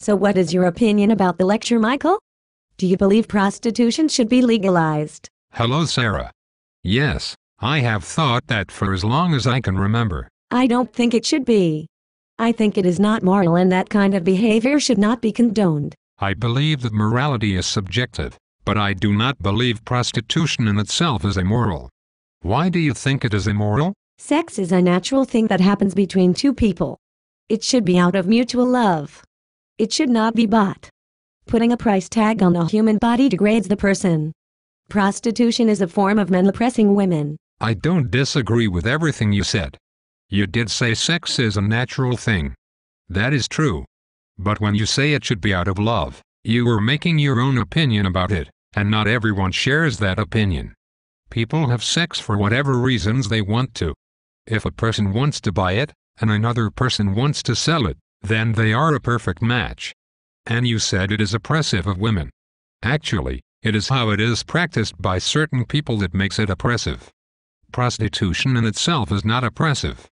So what is your opinion about the lecture, Michael? Do you believe prostitution should be legalized? Hello, Sarah. Yes, I have thought that for as long as I can remember. I don't think it should be. I think it is not moral and that kind of behavior should not be condoned. I believe that morality is subjective, but I do not believe prostitution in itself is immoral. Why do you think it is immoral? Sex is a natural thing that happens between two people. It should be out of mutual love. It should not be bought. Putting a price tag on a human body degrades the person. Prostitution is a form of men oppressing women. I don't disagree with everything you said. You did say sex is a natural thing. That is true. But when you say it should be out of love, you are making your own opinion about it, and not everyone shares that opinion. People have sex for whatever reasons they want to. If a person wants to buy it, and another person wants to sell it, then they are a perfect match. And you said it is oppressive of women. Actually, it is how it is practiced by certain people that makes it oppressive. Prostitution in itself is not oppressive.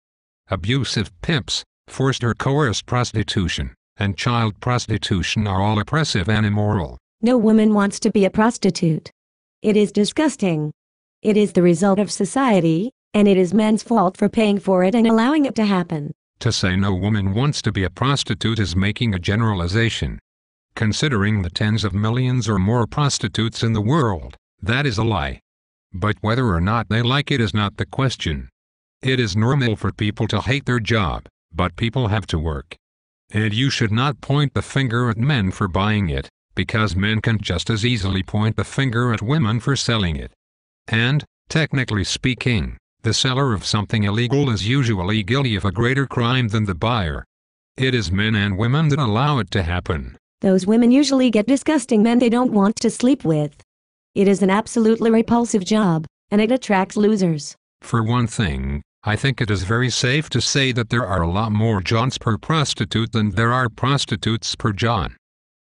Abusive pimps, forced or coerced prostitution, and child prostitution are all oppressive and immoral. No woman wants to be a prostitute. It is disgusting. It is the result of society, and it is men's fault for paying for it and allowing it to happen. To say no woman wants to be a prostitute is making a generalization. Considering the tens of millions or more prostitutes in the world, that is a lie. But whether or not they like it is not the question. It is normal for people to hate their job, but people have to work. And you should not point the finger at men for buying it, because men can just as easily point the finger at women for selling it. And, technically speaking, the seller of something illegal is usually guilty of a greater crime than the buyer. It is men and women that allow it to happen. Those women usually get disgusting men they don't want to sleep with. It is an absolutely repulsive job, and it attracts losers. For one thing, I think it is very safe to say that there are a lot more Johns per prostitute than there are prostitutes per John.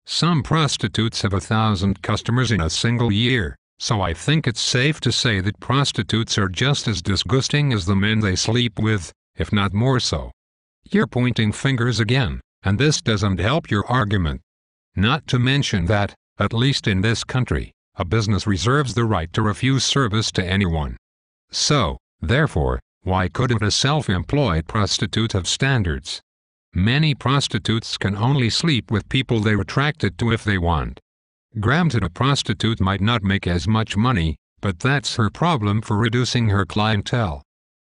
Some prostitutes have 1,000 customers in a single year, so I think it's safe to say that prostitutes are just as disgusting as the men they sleep with, if not more so. You're pointing fingers again, and this doesn't help your argument. Not to mention that, at least in this country, a business reserves the right to refuse service to anyone. So, therefore, why couldn't a self-employed prostitute have standards? Many prostitutes can only sleep with people they're attracted to if they want. Granted, a prostitute might not make as much money, but that's her problem for reducing her clientele.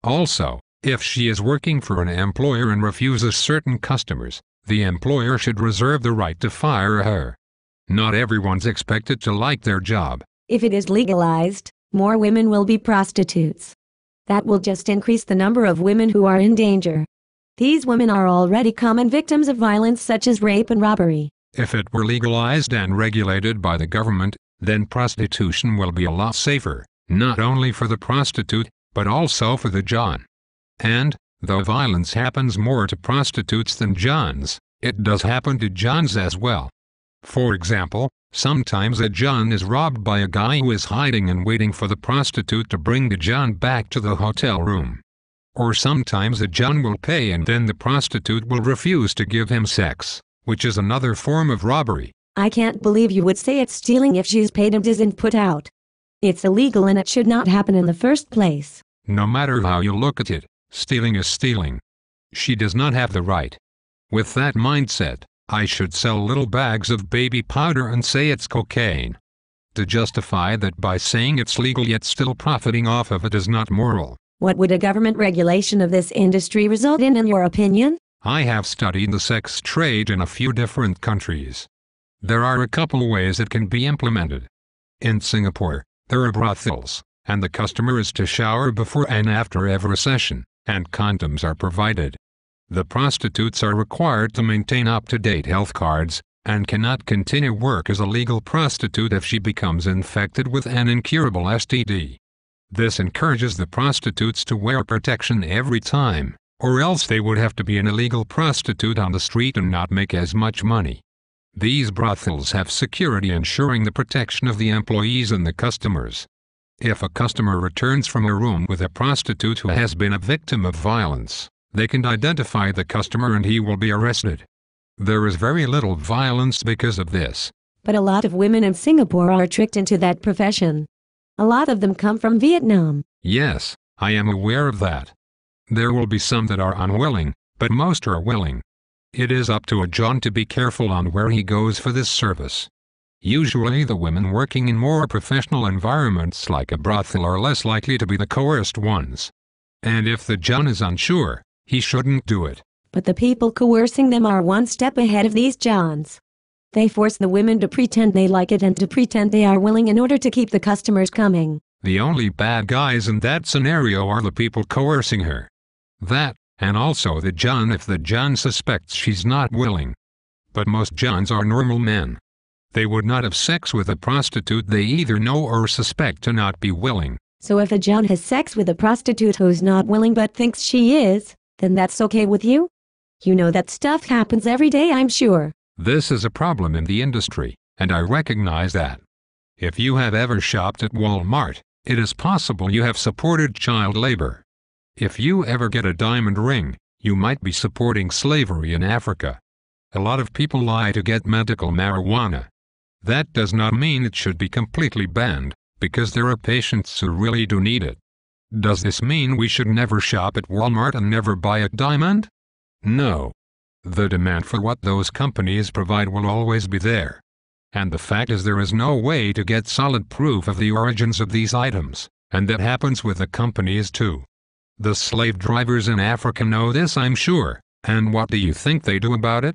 Also, if she is working for an employer and refuses certain customers, the employer should reserve the right to fire her. Not everyone's expected to like their job. If it is legalized, more women will be prostitutes. That will just increase the number of women who are in danger. These women are already common victims of violence such as rape and robbery. If it were legalized and regulated by the government, then prostitution will be a lot safer, not only for the prostitute, but also for the John. And, though violence happens more to prostitutes than Johns, it does happen to Johns as well. For example, sometimes a John is robbed by a guy who is hiding and waiting for the prostitute to bring the John back to the hotel room. Or sometimes a John will pay and then the prostitute will refuse to give him sex, which is another form of robbery. I can't believe you would say it's stealing if she's paid and isn't put out. It's illegal and it should not happen in the first place. No matter how you look at it, stealing is stealing. She does not have the right. With that mindset, I should sell little bags of baby powder and say it's cocaine. To justify that by saying it's legal yet still profiting off of it is not moral. What would a government regulation of this industry result in your opinion? I have studied the sex trade in a few different countries. There are a couple ways it can be implemented. In Singapore, there are brothels, and the customer is to shower before and after every session, and condoms are provided. The prostitutes are required to maintain up-to-date health cards, and cannot continue work as a legal prostitute if she becomes infected with an incurable STD. This encourages the prostitutes to wear protection every time, or else they would have to be an illegal prostitute on the street and not make as much money. These brothels have security ensuring the protection of the employees and the customers. If a customer returns from a room with a prostitute who has been a victim of violence, they can identify the customer and he will be arrested. There is very little violence because of this. But a lot of women in Singapore are tricked into that profession. A lot of them come from Vietnam. Yes, I am aware of that. There will be some that are unwilling, but most are willing. It is up to a John to be careful on where he goes for this service. Usually the women working in more professional environments like a brothel are less likely to be the coerced ones. And if the John is unsure, he shouldn't do it. But the people coercing them are one step ahead of these Johns. They force the women to pretend they like it and to pretend they are willing in order to keep the customers coming. The only bad guys in that scenario are the people coercing her. That, and also the John if the John suspects she's not willing. But most Johns are normal men. They would not have sex with a prostitute they either know or suspect to not be willing. So if a John has sex with a prostitute who's not willing but thinks she is, then that's okay with you? You know that stuff happens every day, I'm sure. This is a problem in the industry, and I recognize that. If you have ever shopped at Walmart, it is possible you have supported child labor. If you ever get a diamond ring, you might be supporting slavery in Africa. A lot of people lie to get medical marijuana. That does not mean it should be completely banned, because there are patients who really do need it. Does this mean we should never shop at Walmart and never buy a diamond? No. The demand for what those companies provide will always be there. And the fact is there is no way to get solid proof of the origins of these items, and that happens with the companies too. The slave drivers in Africa know this, I'm sure, and what do you think they do about it?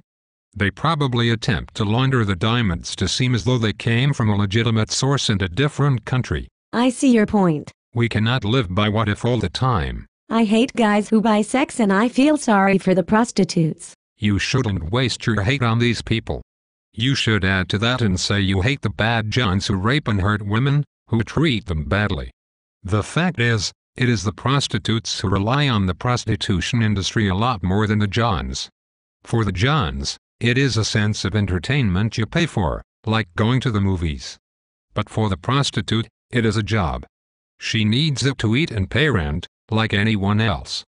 They probably attempt to launder the diamonds to seem as though they came from a legitimate source in a different country. I see your point. We cannot live by what if all the time. I hate guys who buy sex and I feel sorry for the prostitutes. You shouldn't waste your hate on these people. You should add to that and say you hate the bad Johns who rape and hurt women, who treat them badly. The fact is, it is the prostitutes who rely on the prostitution industry a lot more than the Johns. For the Johns, it is a sense of entertainment you pay for, like going to the movies. But for the prostitute, it is a job. She needs it to eat and pay rent, like anyone else.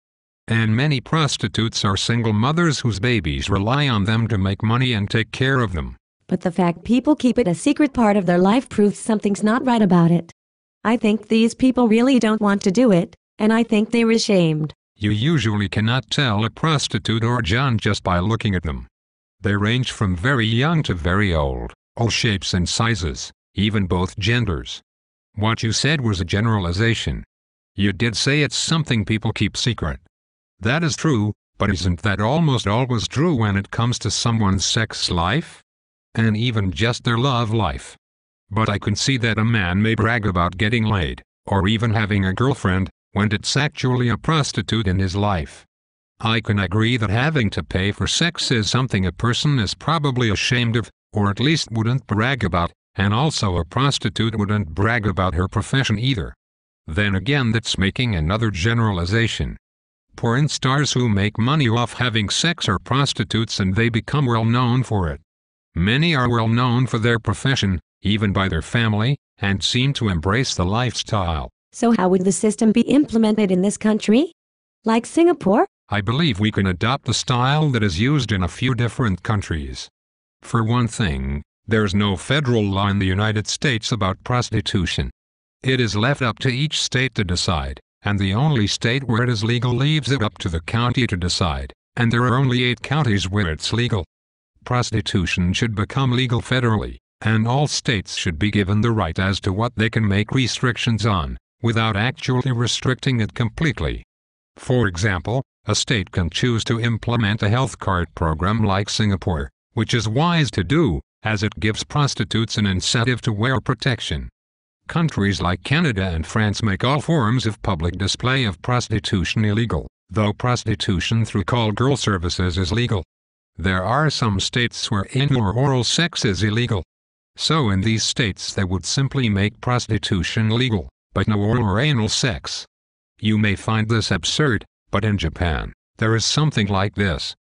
And many prostitutes are single mothers whose babies rely on them to make money and take care of them. But the fact people keep it a secret part of their life proves something's not right about it. I think these people really don't want to do it, and I think they're ashamed. You usually cannot tell a prostitute or John just by looking at them. They range from very young to very old, all shapes and sizes, even both genders. What you said was a generalization. You did say it's something people keep secret. That is true, but isn't that almost always true when it comes to someone's sex life? And even just their love life. But I can see that a man may brag about getting laid, or even having a girlfriend, when it's actually a prostitute in his life. I can agree that having to pay for sex is something a person is probably ashamed of, or at least wouldn't brag about, and also a prostitute wouldn't brag about her profession either. Then again, that's making another generalization. Porn stars who make money off having sex are prostitutes and they become well known for it. Many are well known for their profession, even by their family, and seem to embrace the lifestyle. So how would the system be implemented in this country? Like Singapore? I believe we can adopt the style that is used in a few different countries. For one thing, there's no federal law in the United States about prostitution. It is left up to each state to decide, and the only state where it is legal leaves it up to the county to decide, and there are only 8 counties where it's legal. Prostitution should become legal federally, and all states should be given the right as to what they can make restrictions on, without actually restricting it completely. For example, a state can choose to implement a health card program like Singapore, which is wise to do, as it gives prostitutes an incentive to wear protection. Countries like Canada and France make all forms of public display of prostitution illegal, though prostitution through call girl services is legal. There are some states where anal or oral sex is illegal. So in these states they would simply make prostitution legal, but no oral or anal sex. You may find this absurd, but in Japan, there is something like this.